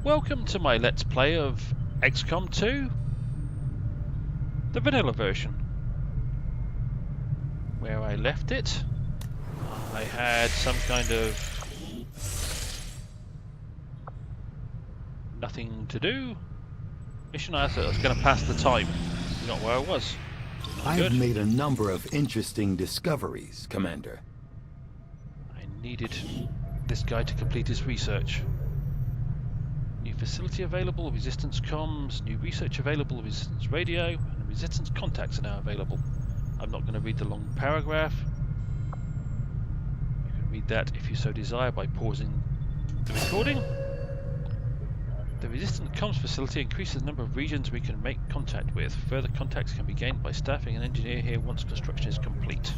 Welcome to my Let's Play of XCOM 2, the vanilla version. Where I left it, I had some kind of nothing to do. Mission I thought I was going to pass the time, not where I was. I've made a number of interesting discoveries, Commander. I needed this guy to complete his research. New facility available, resistance comms, new research available, resistance radio, and resistance contacts are now available. I'm not going to read the long paragraph. You can read that if you so desire by pausing the recording. The resistance comms facility increases the number of regions we can make contact with. Further contacts can be gained by staffing an engineer here once construction is complete.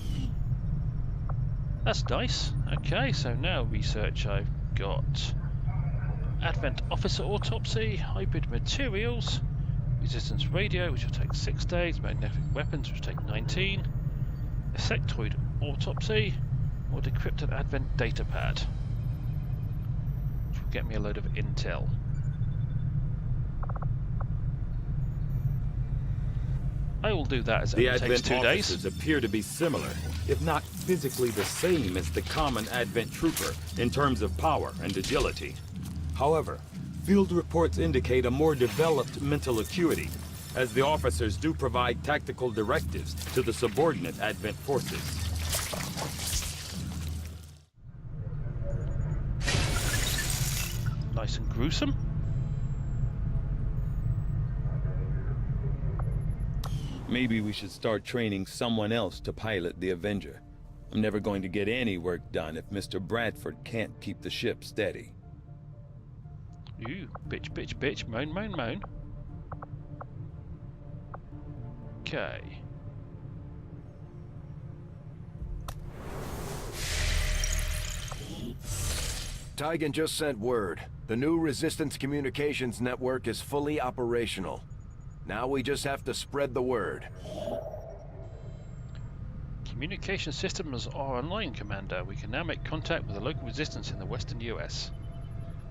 That's nice. Okay, so now research. I've got Advent Officer Autopsy, Hybrid Materials, Resistance Radio, which will take 6 days, Magnetic Weapons, which will take 19, Insectoid Autopsy, or Decrypted Advent Datapad, which will get me a load of intel. I will do that as it takes 2 days. The Advent officers appear to be similar, if not physically the same as the common Advent trooper in terms of power and agility. However, field reports indicate a more developed mental acuity, as the officers do provide tactical directives to the subordinate Advent forces. Nice and gruesome. Maybe we should start training someone else to pilot the Avenger. I'm never going to get any work done if Mr. Bradford can't keep the ship steady. Ooh, bitch, bitch, bitch, moan, moan, moan. Okay. Tygan just sent word. The new Resistance Communications network is fully operational. Now we just have to spread the word. Communication systems are online, Commander. We can now make contact with the local resistance in the western US.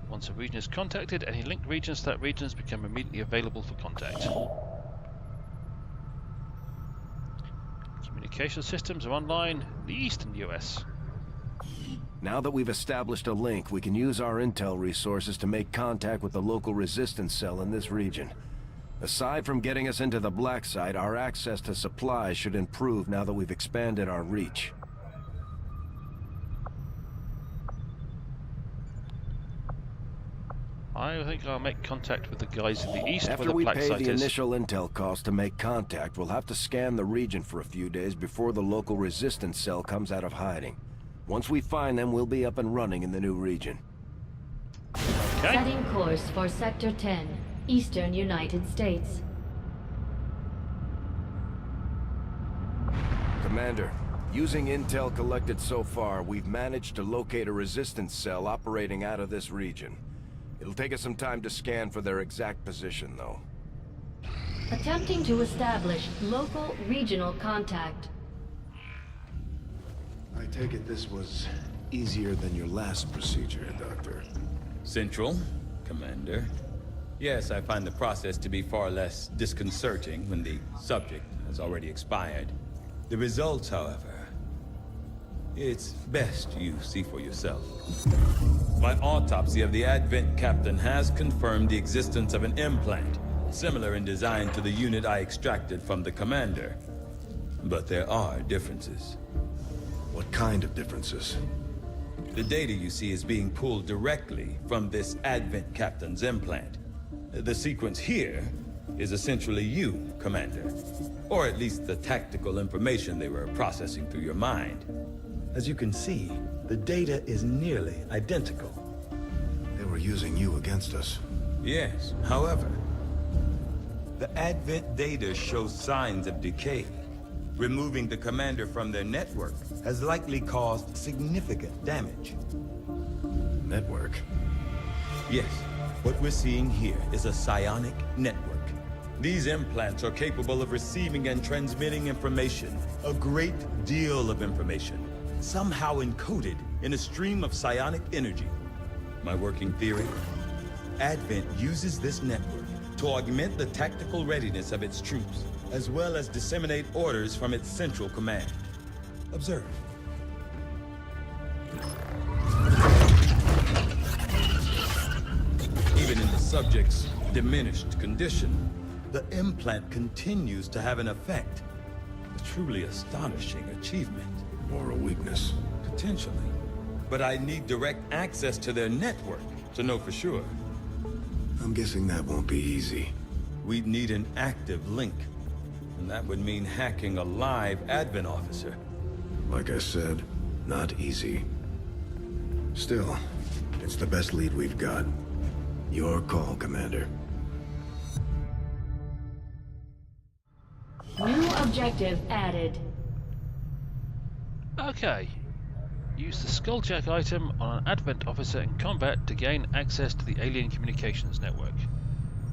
Once a region is contacted, any linked regions to that region become immediately available for contact. Communication systems are online in the eastern US. Now that we've established a link, we can use our intel resources to make contact with the local resistance cell in this region. Aside from getting us into the black site, our access to supplies should improve now that we've expanded our reach. I think I'll make contact with the guys in the east where After the we black pay site the is. initial intel cost to make contact, we'll have to scan the region for a few days before the local resistance cell comes out of hiding. Once we find them, we'll be up and running in the new region. Okay. Setting course for Sector 10, Eastern United States. Commander, using intel collected so far, we've managed to locate a resistance cell operating out of this region. It'll take us some time to scan for their exact position, though. Attempting to establish local regional contact. I take it this was easier than your last procedure, Doctor. Central, Commander. Yes, I find the process to be far less disconcerting when the subject has already expired. The results, however, it's best you see for yourself. My autopsy of the Advent captain has confirmed the existence of an implant, similar in design to the unit I extracted from the commander. But there are differences. What kind of differences? The data you see is being pulled directly from this Advent captain's implant. The sequence here is essentially you, Commander. Or at least the tactical information they were processing through your mind. As you can see, the data is nearly identical. They were using you against us. Yes, however, the Advent data shows signs of decay. Removing the commander from their network has likely caused significant damage. Network? Yes, what we're seeing here is a psionic network. These implants are capable of receiving and transmitting information, a great deal of information, somehow encoded in a stream of psionic energy. My working theory? Advent uses this network to augment the tactical readiness of its troops, as well as disseminate orders from its central command. Observe. Even in the subject's diminished condition, the implant continues to have an effect. A truly astonishing achievement. Or a weakness. Potentially. But I need direct access to their network to know for sure. I'm guessing that won't be easy. We'd need an active link. And that would mean hacking a live Advent officer. Like I said, not easy. Still, it's the best lead we've got. Your call, Commander. New objective added. Okay. Use the Skulljack item on an Advent officer in combat to gain access to the alien communications network.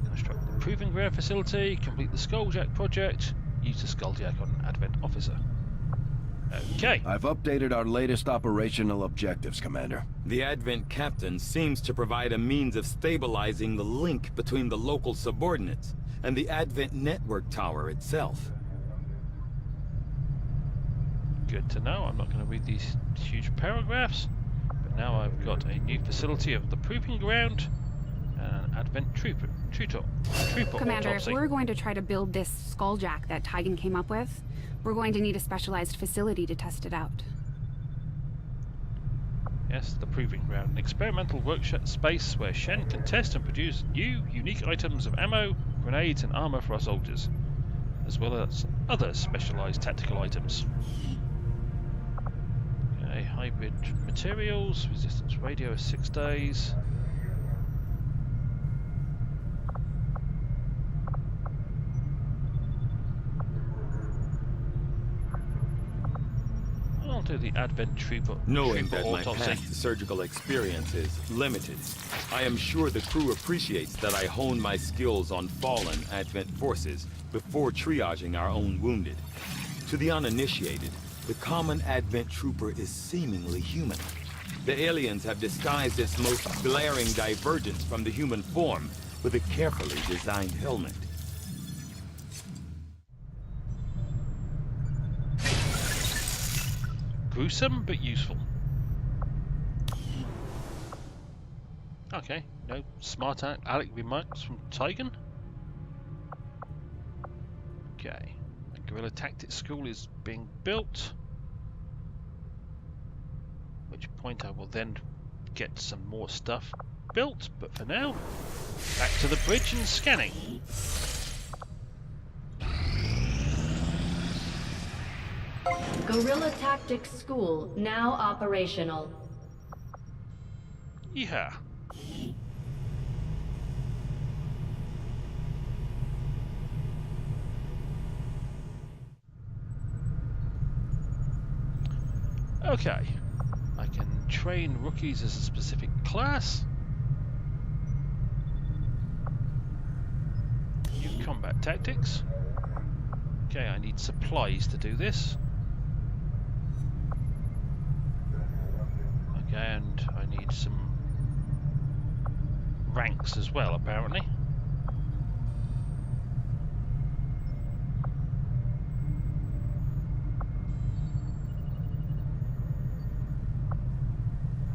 Construct the Proving Ground facility, complete the Skulljack project, use the Skulljack on an Advent officer. Okay. I've updated our latest operational objectives, Commander. The Advent captain seems to provide a means of stabilizing the link between the local subordinates and the Advent network tower itself. Good to know. I'm not going to read these huge paragraphs, but now I've got a new facility of the Proving Ground and an Advent trooper Commander, autopsy. if we're going to try to build this Skulljack that Tygan came up with, we're going to need a specialized facility to test it out. Yes, the Proving Ground, an experimental workshop space where Shen can test and produce new, unique items of ammo, grenades, and armor for our soldiers, as well as other specialized tactical items. Okay, hybrid materials, resistance radio is 6 days. I'll do the Advent trooper Knowing that my autopsy. past surgical experience is limited, I am sure the crew appreciates that I hone my skills on fallen Advent forces before triaging our own wounded. To the uninitiated, the common Advent trooper is seemingly human. The aliens have disguised its most glaring divergence from the human form with a carefully designed helmet. Gruesome but useful. Okay, no smart aleck remarks from Tygan. Okay, a guerrilla tactics school is being built. At which point I will then get some more stuff built, but for now, back to the bridge and scanning. Guerrilla Tactics School now operational. Yeah. Okay. I can train rookies as a specific class. New combat tactics. Okay, I need supplies to do this. Okay, and I need some ranks as well, apparently.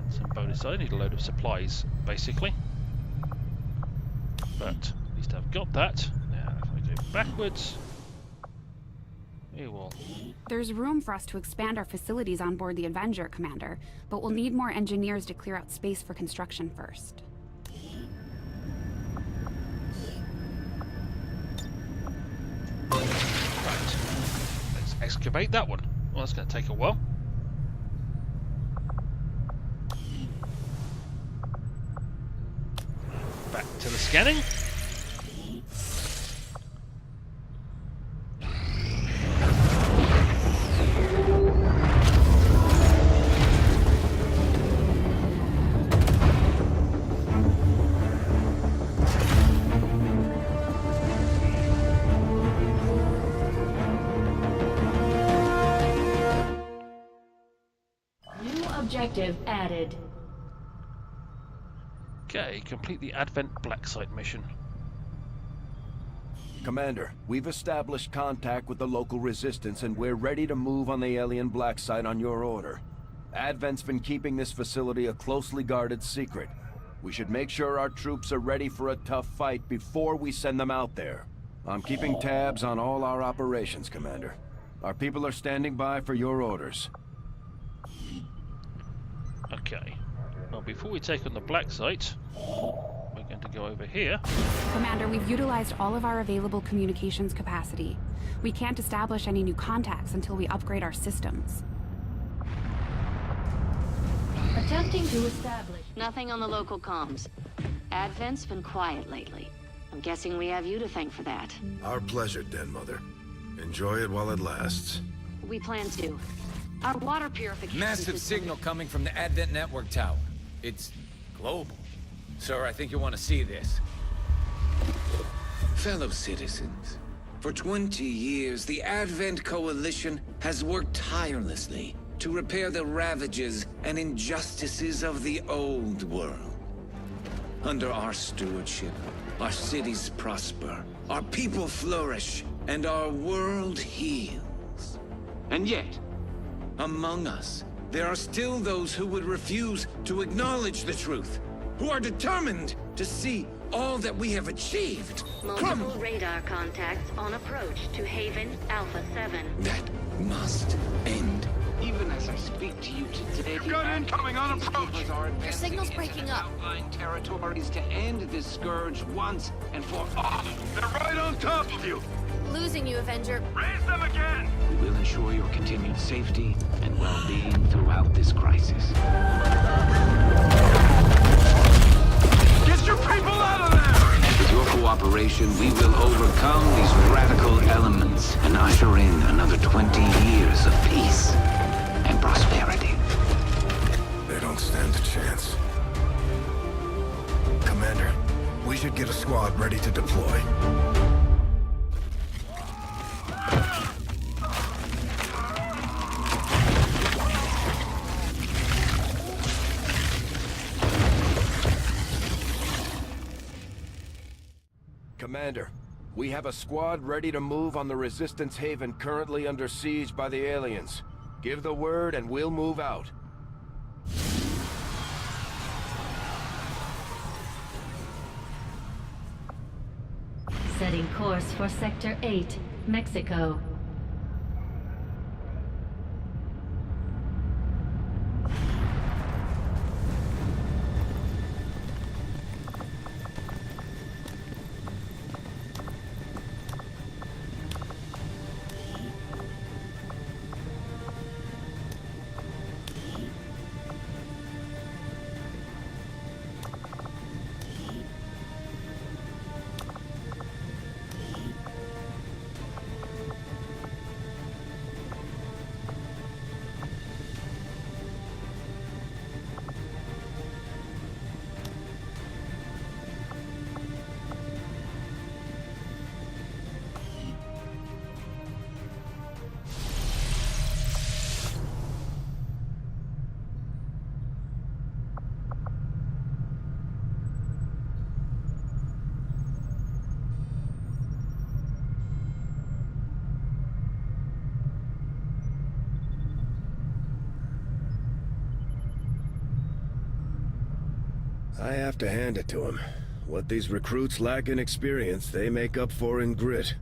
And some bonus. I need a load of supplies, basically. But at least I've got that. Now, if I go backwards, it will. There's room for us to expand our facilities on board the Avenger, Commander, but we'll need more engineers to clear out space for construction first. Right. Let's excavate that one. Well, that's going to take a while. Back to the scanning. Objective added. Okay, complete the Advent Black Site mission. Commander, we've established contact with the local resistance and we're ready to move on the alien black site on your order. Advent's been keeping this facility a closely guarded secret. We should make sure our troops are ready for a tough fight before we send them out there. I'm keeping tabs on all our operations, Commander. Our people are standing by for your orders. Okay. Well, before we take on the black site, we're going to go over here. Commander, we've utilized all of our available communications capacity. We can't establish any new contacts until we upgrade our systems. Attempting to establish. Nothing on the local comms. Advent's been quiet lately. I'm guessing we have you to thank for that. Our pleasure, Den Mother. Enjoy it while it lasts. We plan to. Our water purification Massive system- signal coming from the Advent Network Tower. It's global. Sir, I think you'll want to see this. Fellow citizens, for 20 years, the Advent Coalition has worked tirelessly to repair the ravages and injustices of the old world. Under our stewardship, our cities prosper, our people flourish, and our world heals. And yet, among us, there are still those who would refuse to acknowledge the truth, who are determined to see all that we have achieved Multiple radar contacts on approach to Haven Alpha 7. That must end. Even as I speak to you today, You've got incoming on approach. Your signal's breaking up. Outlying territories to end this scourge once and for all. They're right on top of you. Losing you, Avenger. Raise them again. We will ensure your continued safety and well-being throughout this crisis. Get your people out of there! With your cooperation, we will overcome these radical elements and usher in another 20 years of peace and prosperity. They don't stand a chance. Commander, we should get a squad ready to deploy. Commander, we have a squad ready to move on the Resistance Haven currently under siege by the aliens. Give the word and we'll move out. Setting course for Sector 8, Mexico. I have to hand it to him. What these recruits lack in experience, they make up for in grit.